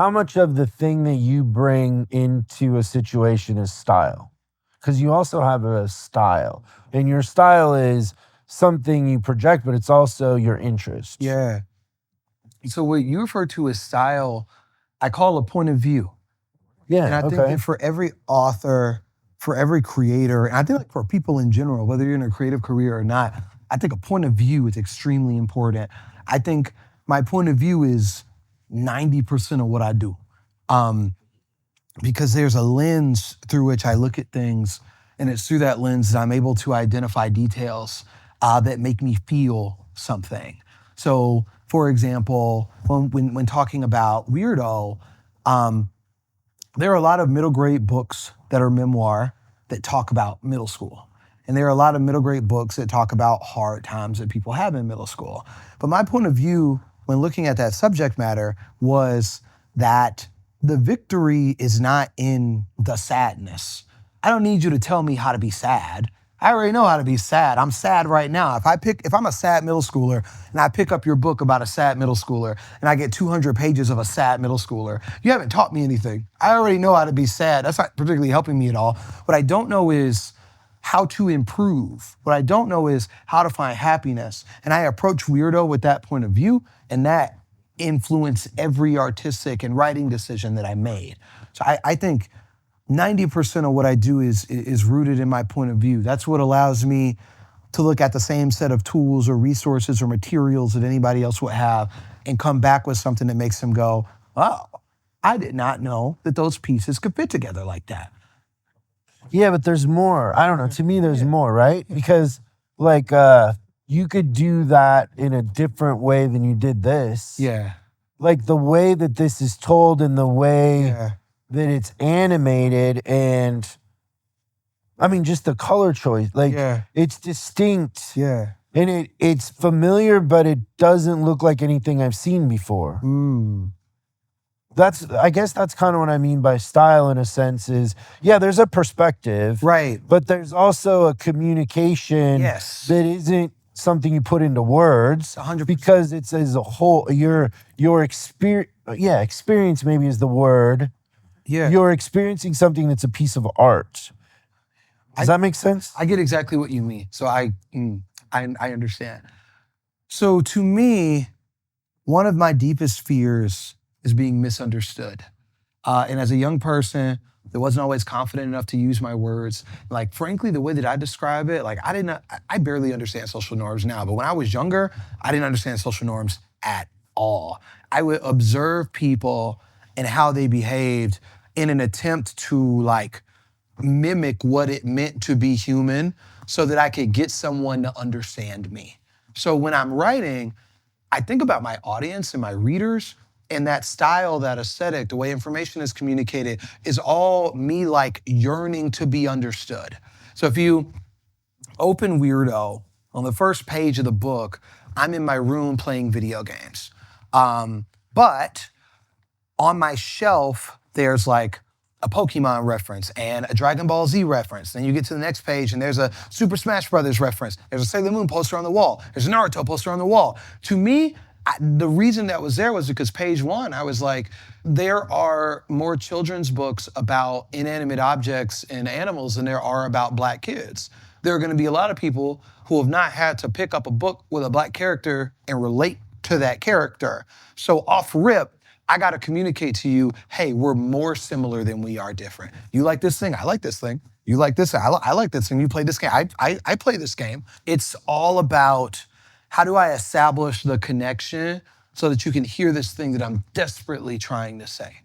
how much of the thing that you bring into a situation is style? Because you also have a style, and your style is something you project, but it's also your interest. Yeah. So what you refer to as style, I call a point of view. Yeah, And I think that for every author, for every creator, and I think like for people in general, whether you're in a creative career or not, I think a point of view is extremely important. I think my point of view is 90% of what I do. Because there's a lens through which I look at things, and it's through that lens that I'm able to identify details that make me feel something. So, for example, when talking about Weirdo, there are a lot of middle grade books that are memoir that talk about middle school. And there are a lot of middle grade books that talk about hard times that people have in middle school. But my point of view when looking at that subject matter was that the victory is not in the sadness. I don't need you to tell me how to be sad. I already know how to be sad. I'm sad right now. If I'm a sad middle schooler and I pick up your book about a sad middle schooler and I get 200 pages of a sad middle schooler, you haven't taught me anything. I already know how to be sad. That's not particularly helping me at all. What I don't know is how to improve. What I don't know is how to find happiness. And I approach Weirdo with that point of view, and that influenced every artistic and writing decision that I made. So I think 90% of what I do is rooted in my point of view. That's what allows me to look at the same set of tools or resources or materials that anybody else would have and come back with something that makes them go, oh, I did not know that those pieces could fit together like that. Yeah, but there's more. I don't know. To me, there's more, right? Because like you could do that in a different way than you did this. Yeah. Like the way that this is told and the way that it's animated, and I mean just the color choice. Like it's distinct. Yeah. And it's familiar, but it doesn't look like anything I've seen before. I guess that's kind of what I mean by style in a sense is, yeah, there's a perspective. Right. But there's also a communication that isn't something you put into words. 100%. Because it's as a whole, your experience, experience maybe is the word. Yeah. You're experiencing something that's a piece of art. Does that make sense? I get exactly what you mean. So I understand. So to me, one of my deepest fears is being misunderstood. And as a young person that wasn't always confident enough to use my words, like frankly, the way that I describe it, like I barely understand social norms now, but when I was younger, I didn't understand social norms at all. I would observe people and how they behaved in an attempt to like mimic what it meant to be human so that I could get someone to understand me. So when I'm writing, I think about my audience and my readers, and that style, that aesthetic, the way information is communicated is all me like yearning to be understood. So if you open Weirdo, on the first page of the book, I'm in my room playing video games. But on my shelf, there's like a Pokemon reference and a Dragon Ball Z reference. Then you get to the next page and there's a Super Smash Brothers reference. There's a Sailor Moon poster on the wall. There's a Naruto poster on the wall. To me, the reason that was there was because page one, I was like, there are more children's books about inanimate objects and animals than there are about black kids. There are gonna be a lot of people who have not had to pick up a book with a black character and relate to that character. So off rip, I gotta communicate to you, hey, we're more similar than we are different. You like this thing, I like this thing. You like this, I like this thing, you play this game, I play this game. It's all about how do I establish the connection so that you can hear this thing that I'm desperately trying to say.